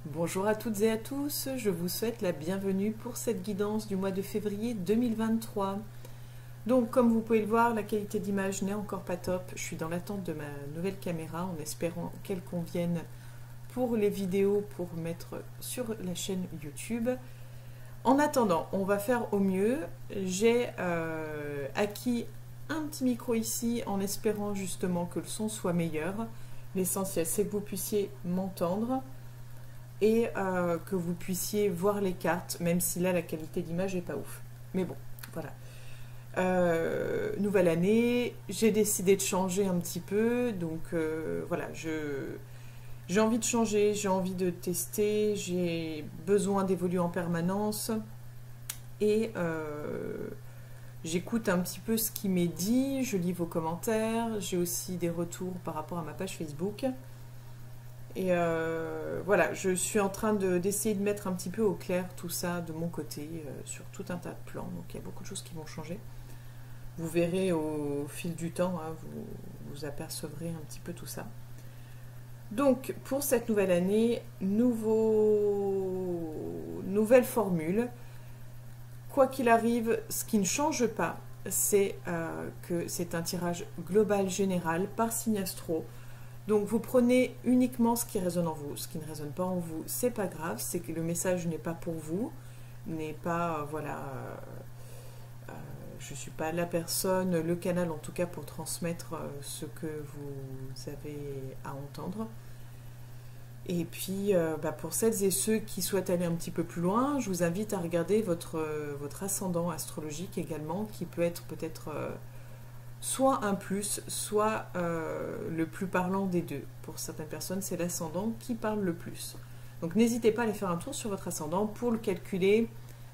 Bonjour à toutes et à tous, je vous souhaite la bienvenue pour cette guidance du mois de février 2023. Donc comme vous pouvez le voir, la qualité d'image n'est encore pas top. Je suis dans l'attente de ma nouvelle caméra en espérant qu'elle convienne pour les vidéos pour mettre sur la chaîne YouTube. En attendant, on va faire au mieux. J'ai acquis un petit micro ici en espérant justement que le son soit meilleur. L'essentiel c'est que vous puissiez m'entendre et que vous puissiez voir les cartes, même si là la qualité d'image n'est pas ouf. Mais bon, voilà. Nouvelle année, j'ai décidé de changer un petit peu, donc voilà, j'ai envie de changer, j'ai envie de tester, j'ai besoin d'évoluer en permanence et j'écoute un petit peu ce qui m'est dit, je lis vos commentaires, j'ai aussi des retours par rapport à ma page Facebook. Et voilà, je suis en train d'essayer de mettre un petit peu au clair tout ça de mon côté, sur tout un tas de plans. Donc il y a beaucoup de choses qui vont changer. Vous verrez au fil du temps, hein, vous apercevrez un petit peu tout ça. Donc pour cette nouvelle année, nouvelle formule. Quoi qu'il arrive, ce qui ne change pas, c'est que c'est un tirage global général par signe astro. Donc vous prenez uniquement ce qui résonne en vous. Ce qui ne résonne pas en vous, c'est pas grave, c'est que le message n'est pas pour vous, n'est pas, voilà, je ne suis pas la personne, le canal en tout cas pour transmettre ce que vous avez à entendre. Et puis pour celles et ceux qui souhaitent aller un petit peu plus loin, je vous invite à regarder votre ascendant astrologique également, qui peut être peut-être soit un plus, soit le plus parlant des deux. Pour certaines personnes, c'est l'ascendant qui parle le plus. Donc n'hésitez pas à aller faire un tour sur votre ascendant pour le calculer.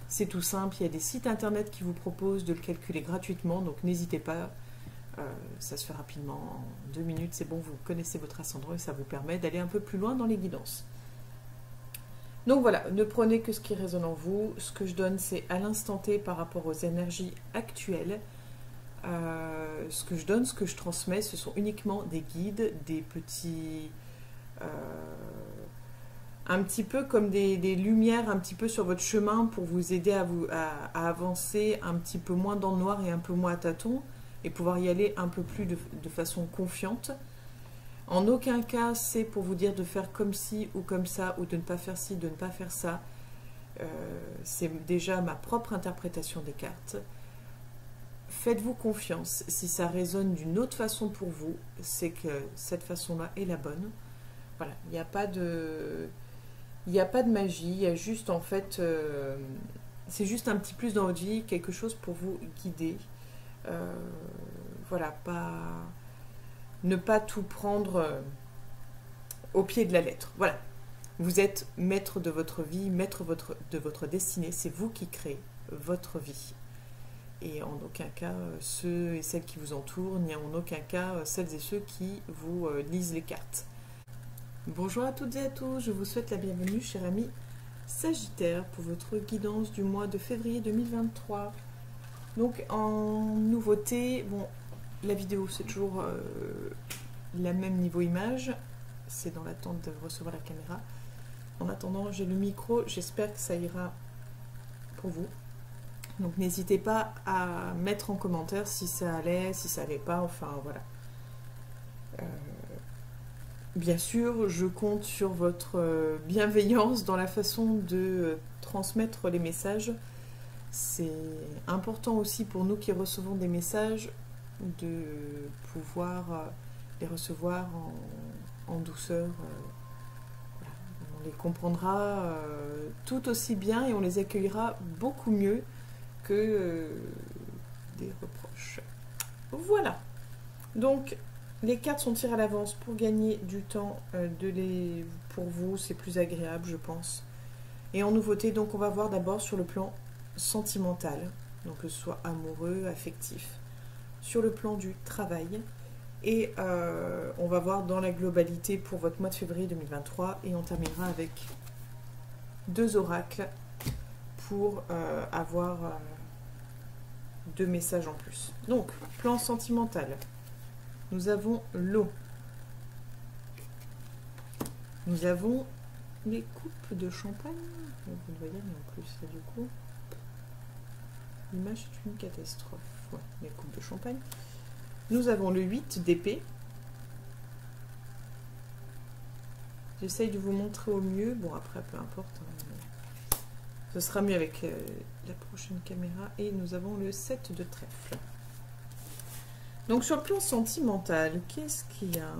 C'est tout simple, il y a des sites internet qui vous proposent de le calculer gratuitement, donc n'hésitez pas, ça se fait rapidement, en 2 minutes, c'est bon, vous connaissez votre ascendant et ça vous permet d'aller un peu plus loin dans les guidances. Donc voilà, ne prenez que ce qui résonne en vous. Ce que je donne, c'est à l'instant T par rapport aux énergies actuelles. Ce que je donne, ce que je transmets, ce sont uniquement des guides, des petits... un petit peu comme des lumières un petit peu sur votre chemin pour vous aider à avancer un petit peu moins dans le noir et un peu moins à tâtons et pouvoir y aller un peu plus de façon confiante. En aucun cas, c'est pour vous dire de faire comme ci ou comme ça ou de ne pas faire ci, de ne pas faire ça. C'est déjà ma propre interprétation des cartes. Faites-vous confiance. Si ça résonne d'une autre façon pour vous, c'est que cette façon-là est la bonne. Voilà, il n'y a pas de... Il n'y a pas de magie, il y a juste en fait... c'est juste un petit plus dans votre vie, quelque chose pour vous guider. Voilà, ne pas tout prendre au pied de la lettre. Voilà, vous êtes maître de votre vie, maître de votre destinée, c'est vous qui créez votre vie. Et en aucun cas ceux et celles qui vous entourent, ni en aucun cas celles et ceux qui vous lisent les cartes. Bonjour à toutes et à tous, je vous souhaite la bienvenue, chers amis Sagittaire, pour votre guidance du mois de février 2023. Donc en nouveauté, bon, la vidéo c'est toujours la même niveau image, c'est dans l'attente de recevoir la caméra. En attendant, j'ai le micro, j'espère que ça ira pour vous. Donc n'hésitez pas à mettre en commentaire si ça allait, si ça allait pas, enfin voilà. Bien sûr, je compte sur votre bienveillance dans la façon de transmettre les messages. C'est important aussi pour nous qui recevons des messages de pouvoir les recevoir en douceur. Voilà. On les comprendra tout aussi bien et on les accueillera beaucoup mieux que des reproches. Voilà. Donc, les cartes sont tirées à l'avance pour gagner du temps pour vous, c'est plus agréable, je pense. Et en nouveauté, donc, on va voir d'abord sur le plan sentimental, donc que ce soit amoureux, affectif, sur le plan du travail. Et on va voir dans la globalité pour votre mois de février 2023 et on terminera avec 2 oracles pour avoir 2 messages en plus. Donc, plan sentimental. Nous avons l'eau. Nous avons les coupes de champagne. Vous ne voyez rien en plus, là, du coup. L'image est une catastrophe. Ouais, les coupes de champagne. Nous avons le 8 d'épée. J'essaye de vous montrer au mieux. Bon, après, peu importe. Hein, ce sera mieux avec la prochaine caméra. Et nous avons le 7 de trèfle. Donc, sur le plan sentimental, qu'est-ce qu'il y a ?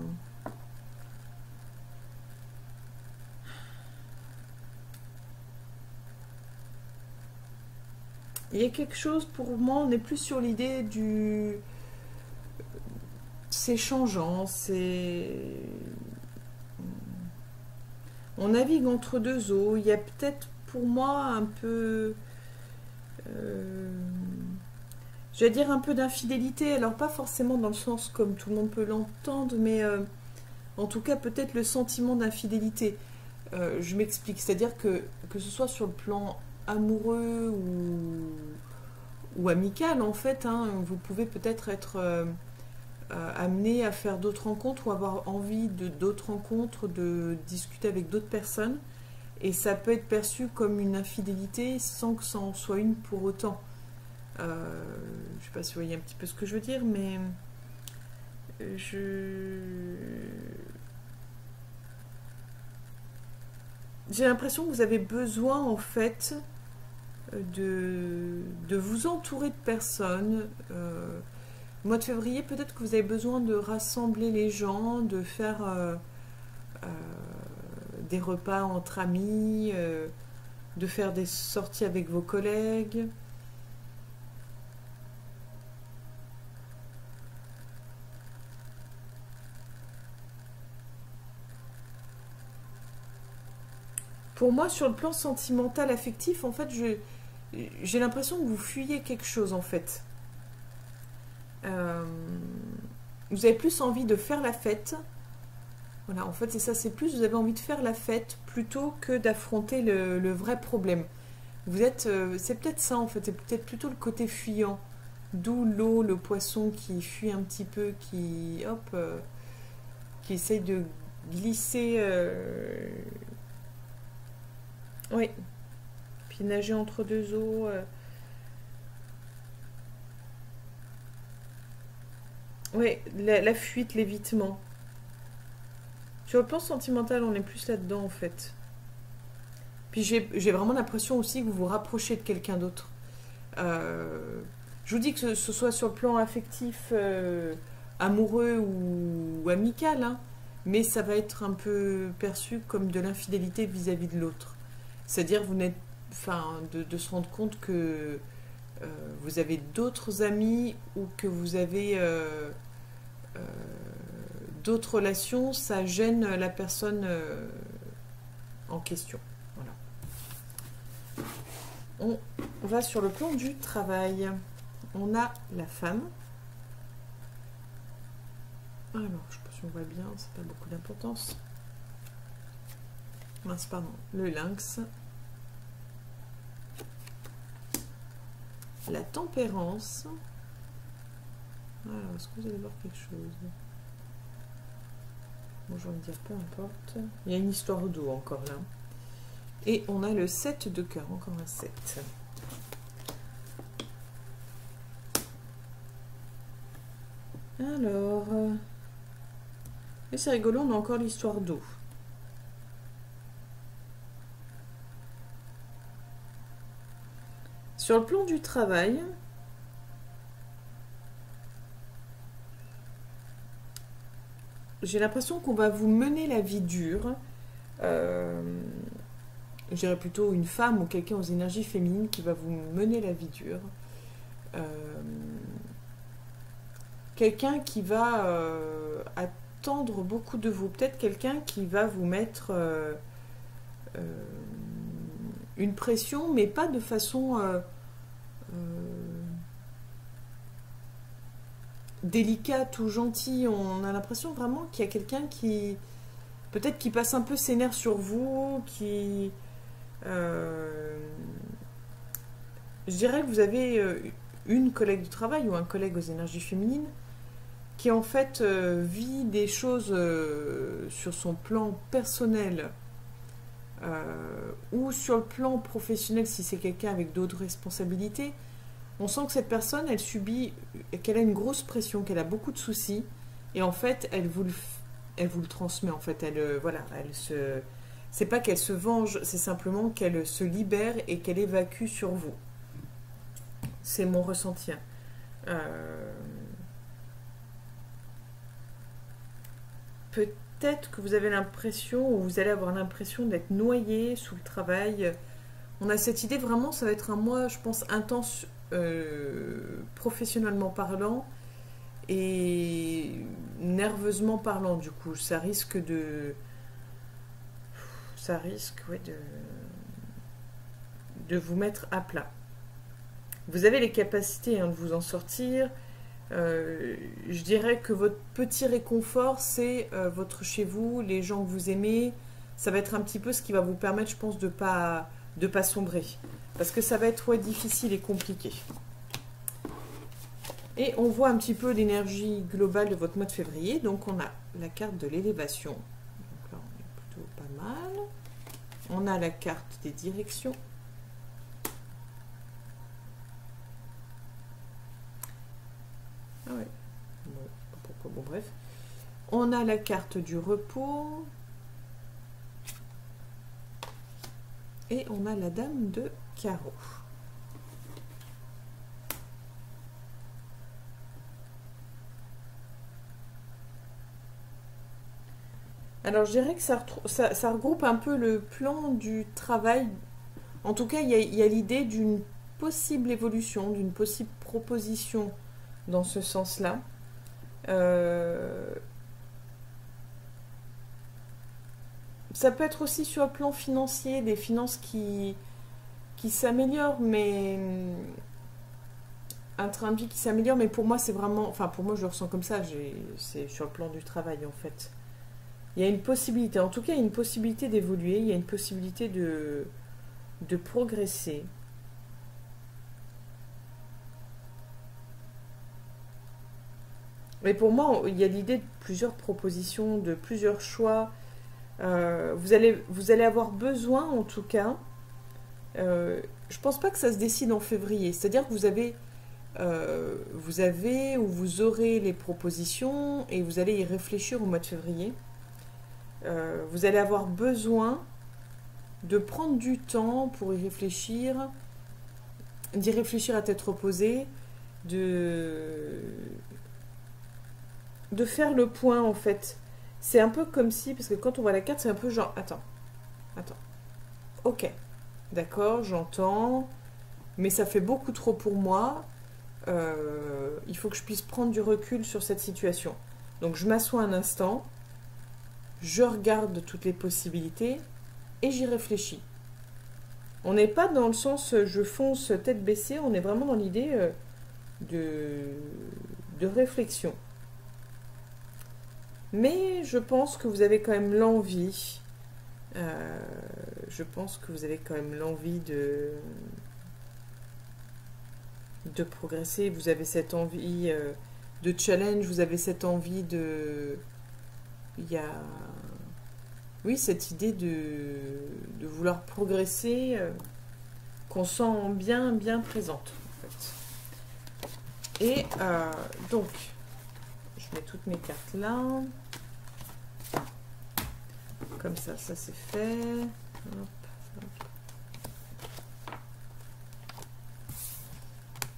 Il y a quelque chose, pour moi, on est plus sur l'idée du... C'est changeant, c'est... On navigue entre deux eaux. Il y a peut-être, pour moi, un peu... j'allais dire un peu d'infidélité. Alors, pas forcément dans le sens comme tout le monde peut l'entendre, mais en tout cas, peut-être le sentiment d'infidélité. Je m'explique. C'est-à-dire que ce soit sur le plan amoureux ou amical, en fait, hein, vous pouvez peut-être être amené à faire d'autres rencontres ou avoir envie de d'autres rencontres, de discuter avec d'autres personnes. Et ça peut être perçu comme une infidélité sans que ça en soit une pour autant. Je ne sais pas si vous voyez un petit peu ce que je veux dire, mais j'ai l'impression que vous avez besoin, en fait, de vous entourer de personnes. Mois de février, peut-être que vous avez besoin de rassembler les gens, de faire des repas entre amis, de faire des sorties avec vos collègues. Pour moi, sur le plan sentimental, affectif, en fait, j'ai l'impression que vous fuyez quelque chose, en fait. Vous avez plus envie de faire la fête. Voilà, en fait, c'est ça, c'est plus, vous avez envie de faire la fête plutôt que d'affronter le vrai problème. Vous êtes, c'est peut-être ça, en fait, c'est peut-être plutôt le côté fuyant. D'où l'eau, le poisson qui fuit un petit peu, qui, hop, qui essaye de glisser... Oui. Puis nager entre deux eaux. Oui, la fuite, l'évitement. Sur le plan sentimental, on est plus là-dedans, en fait. Puis j'ai vraiment l'impression aussi que vous vous rapprochez de quelqu'un d'autre. Je vous dis que ce soit sur le plan affectif, amoureux ou amical, hein, mais ça va être un peu perçu comme de l'infidélité vis-à-vis de l'autre. C'est-à-dire vous n'êtes, enfin, de se rendre compte que vous avez d'autres amis ou que vous avez d'autres relations, ça gêne la personne en question. Voilà. On va sur le plan du travail. On a la femme. Alors, je pense qu'on voit bien, c'est pas beaucoup d'importance. Mince, pardon. Le lynx. La tempérance. Alors, est-ce que vous allez voir quelque chose? Bon, je vais me dire, peu importe. Il y a une histoire d'eau encore là. Et on a le 7 de cœur, encore un 7. Alors... Et c'est rigolo, on a encore l'histoire d'eau. Sur le plan du travail... J'ai l'impression qu'on va vous mener la vie dure. Je dirais plutôt une femme ou quelqu'un aux énergies féminines qui va vous mener la vie dure. Quelqu'un qui va attendre beaucoup de vous. Peut-être quelqu'un qui va vous mettre une pression, mais pas de façon délicate ou gentille. On a l'impression vraiment qu'il y a quelqu'un qui peut-être qui passe un peu ses nerfs sur vous, qui je dirais que vous avez une collègue de travail ou un collègue aux énergies féminines qui en fait vit des choses sur son plan personnel ou sur le plan professionnel, si c'est quelqu'un avec d'autres responsabilités, on sent que cette personne, elle subit, qu'elle a une grosse pression, qu'elle a beaucoup de soucis, et en fait, elle vous le transmet. En fait, voilà, c'est pas qu'elle se venge, c'est simplement qu'elle se libère et qu'elle évacue sur vous. C'est mon ressenti. Peut-être que vous avez l'impression, ou vous allez avoir l'impression d'être noyé sous le travail. On a cette idée vraiment, ça va être un mois, je pense, intense, professionnellement parlant et nerveusement parlant. Du coup, ça risque, ouais, de vous mettre à plat. Vous avez les capacités, hein, de vous en sortir. Je dirais que votre petit réconfort, c'est votre chez vous, les gens que vous aimez. Ça va être un petit peu ce qui va vous permettre, je pense, de pas sombrer. Parce que ça va être, ouais, difficile et compliqué. Et on voit un petit peu l'énergie globale de votre mois de février. Donc on a la carte de l'élévation. Donc là, on est plutôt pas mal. On a la carte des directions. Ah ouais. Bon, pourquoi? Bon, bref. On a la carte du repos. Et on a la dame de carreau. Alors, je dirais que ça regroupe un peu le plan du travail. En tout cas, il y a l'idée d'une possible évolution, d'une possible proposition dans ce sens-là. Ça peut être aussi sur le plan financier, des finances qui s'améliorent, mais un train de vie qui s'améliore, mais pour moi c'est vraiment, enfin pour moi je le ressens comme ça, c'est sur le plan du travail en fait. Il y a une possibilité, en tout cas il y a une possibilité d'évoluer, il y a une possibilité de progresser. Mais pour moi, il y a l'idée de plusieurs propositions, de plusieurs choix. Vous allez avoir besoin, en tout cas, je pense pas que ça se décide en février. C'est-à-dire que vous avez ou vous aurez les propositions et vous allez y réfléchir au mois de février. Vous allez avoir besoin de prendre du temps pour y réfléchir, d'y réfléchir à tête reposée, de faire le point en fait. C'est un peu comme si, parce que quand on voit la carte, c'est un peu genre, attends, ok, d'accord, j'entends, mais ça fait beaucoup trop pour moi, il faut que je puisse prendre du recul sur cette situation. Donc je m'assois un instant, je regarde toutes les possibilités et j'y réfléchis. On n'est pas dans le sens je fonce tête baissée, on est vraiment dans l'idée de réflexion. Mais je pense que vous avez quand même l'envie, de progresser. Vous avez cette envie de challenge, vous avez cette envie de... Il y a... Oui, cette idée de vouloir progresser qu'on sent bien, bien présente, en fait. Et donc, je mets toutes mes cartes là. Comme ça, ça c'est fait. Hop, hop.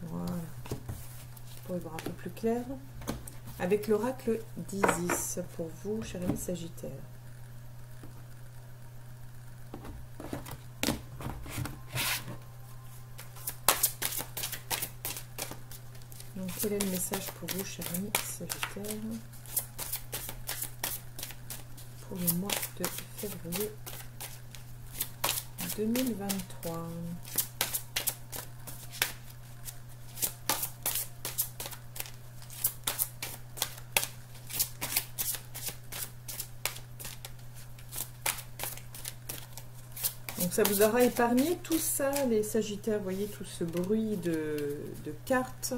Voilà. Pour y voir un peu plus clair. Avec l'oracle d'Isis pour vous, cher ami Sagittaire. Donc, quel est le message pour vous, cher ami Sagittaire, pour le mois de février 2023? Donc ça vous aura épargné tout ça, les Sagittaires, vous voyez, tout ce bruit de cartes,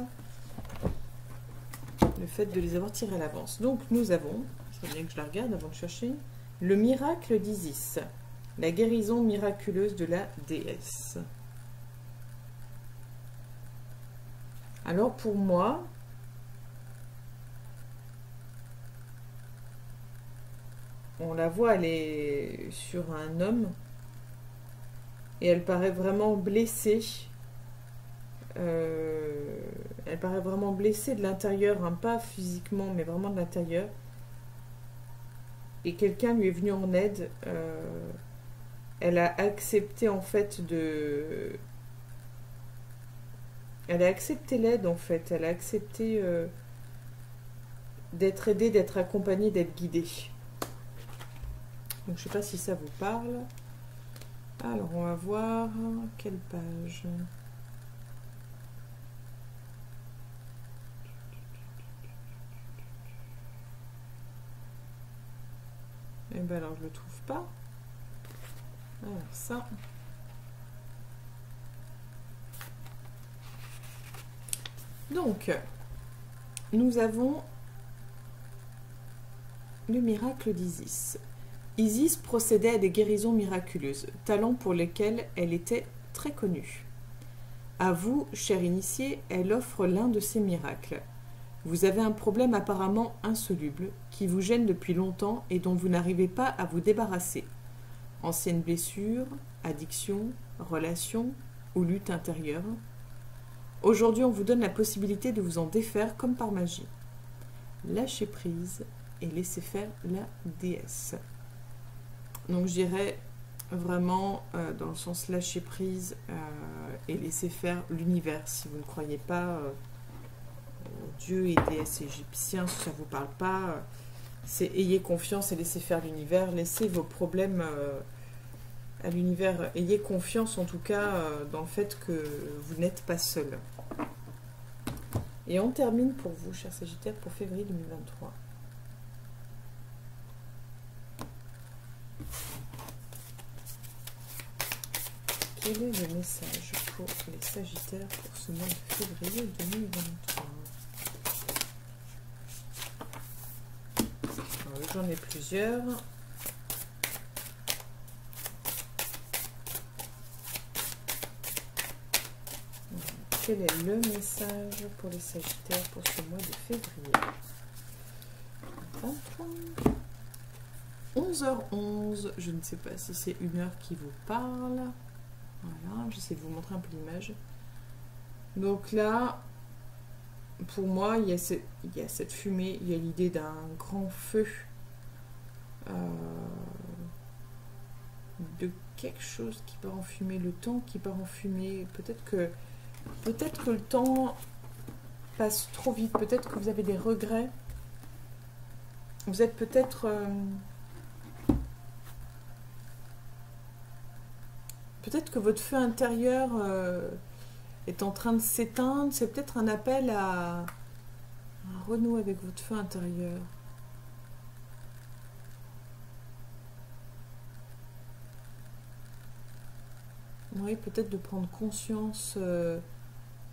le fait de les avoir tirées à l'avance. Donc nous avons, c'est bien que je la regarde avant de chercher, le miracle d'Isis. La guérison miraculeuse de la déesse. Alors pour moi, on la voit, elle est sur un homme et elle paraît vraiment blessée. Elle paraît vraiment blessée de l'intérieur, hein, pas physiquement, mais vraiment de l'intérieur. Et quelqu'un lui est venu en aide. Elle a accepté en fait de... Elle a accepté l'aide en fait. Elle a accepté d'être aidée, d'être accompagnée, d'être guidée. Donc je sais pas si ça vous parle. Alors on va voir quelle page. Eh ben alors je le trouve pas. Alors ça. Donc nous avons le miracle d'Isis. Isis procédait à des guérisons miraculeuses, talents pour lesquels elle était très connue. À vous, cher initié, elle offre l'un de ces miracles. Vous avez un problème apparemment insoluble, qui vous gêne depuis longtemps et dont vous n'arrivez pas à vous débarrasser. Ancienne blessure, addiction, relation ou lutte intérieure. Aujourd'hui, on vous donne la possibilité de vous en défaire comme par magie. Lâchez prise et laissez faire la déesse. Donc je dirais vraiment dans le sens lâcher prise et laisser faire l'univers. Si vous ne croyez pas Dieu et déesse égyptien, si ça ne vous parle pas, c'est ayez confiance et laissez faire l'univers. Laissez vos problèmes à l'univers. Ayez confiance en tout cas dans le fait que vous n'êtes pas seul. Et on termine pour vous, chers Sagittaires, pour février 2023. Quel est le message pour les Sagittaires pour ce mois de février 2023? J'en ai plusieurs. Quel est le message pour les Sagittaires pour ce mois de février 23. 11h11, je ne sais pas si c'est une heure qui vous parle. Voilà, j'essaie de vous montrer un peu l'image. Donc là, pour moi, il y a cette fumée, il y a l'idée d'un grand feu, de quelque chose qui part en fumée, le temps qui part en fumée. Peut-être que le temps passe trop vite, peut-être que vous avez des regrets. Vous êtes peut-être... peut-être que votre feu intérieur est en train de s'éteindre. C'est peut-être un appel à un renouveau avec votre feu intérieur. Oui, peut-être de prendre conscience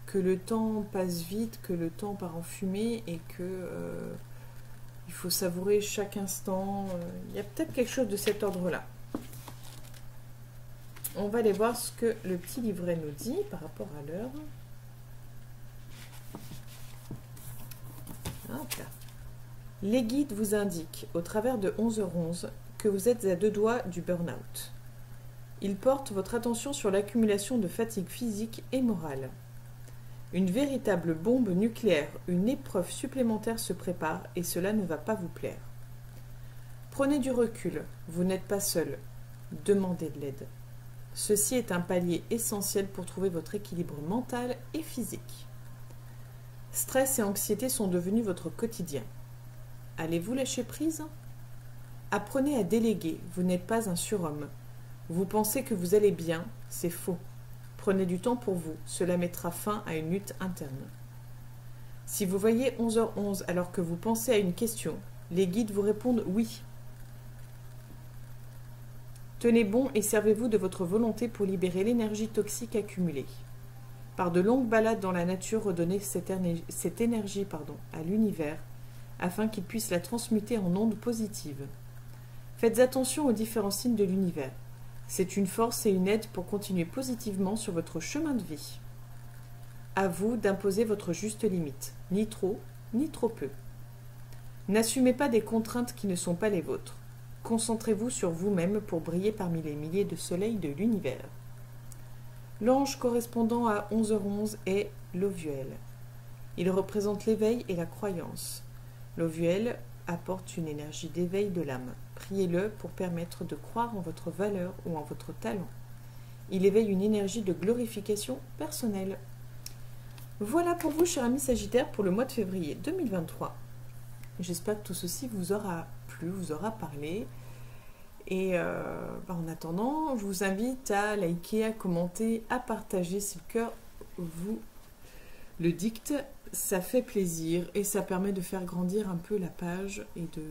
que le temps passe vite, que le temps part en fumée et que il faut savourer chaque instant. Il y a peut-être quelque chose de cet ordre-là. On va aller voir ce que le petit livret nous dit par rapport à l'heure. Les guides vous indiquent, au travers de 11h11, que vous êtes à 2 doigts du burn-out. Ils portent votre attention sur l'accumulation de fatigue physique et morale. Une véritable bombe nucléaire, une épreuve supplémentaire se prépare et cela ne va pas vous plaire. Prenez du recul, vous n'êtes pas seul. Demandez de l'aide. Ceci est un palier essentiel pour trouver votre équilibre mental et physique. Stress et anxiété sont devenus votre quotidien. Allez-vous lâcher prise? Apprenez à déléguer, vous n'êtes pas un surhomme. Vous pensez que vous allez bien, c'est faux. Prenez du temps pour vous, cela mettra fin à une lutte interne. Si vous voyez 11h11 alors que vous pensez à une question, les guides vous répondent oui. Tenez bon et servez-vous de votre volonté pour libérer l'énergie toxique accumulée. Par de longues balades dans la nature, redonnez cette énergie à l'univers afin qu'il puisse la transmuter en ondes positives. Faites attention aux différents signes de l'univers. C'est une force et une aide pour continuer positivement sur votre chemin de vie. À vous d'imposer votre juste limite, ni trop, ni trop peu. N'assumez pas des contraintes qui ne sont pas les vôtres. Concentrez-vous sur vous-même pour briller parmi les milliers de soleils de l'univers. L'ange correspondant à 11h11 est l'Ovuel. Il représente l'éveil et la croyance. L'Ovuel apporte une énergie d'éveil de l'âme. Priez-le pour permettre de croire en votre valeur ou en votre talent. Il éveille une énergie de glorification personnelle. Voilà pour vous, chers amis Sagittaires, pour le mois de février 2023. J'espère que tout ceci vous aura plu, vous aura parlé. Et en attendant, je vous invite à liker, à commenter, à partager si le cœur vous le dicte. Ça fait plaisir et ça permet de faire grandir un peu la page et de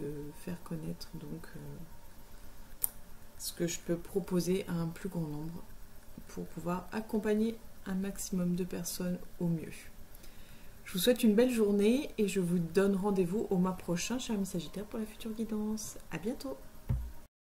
faire connaître donc ce que je peux proposer à un plus grand nombre pour pouvoir accompagner un maximum de personnes au mieux. Je vous souhaite une belle journée et je vous donne rendez-vous au mois prochain, chers amis Sagittaires, pour la future guidance. À bientôt!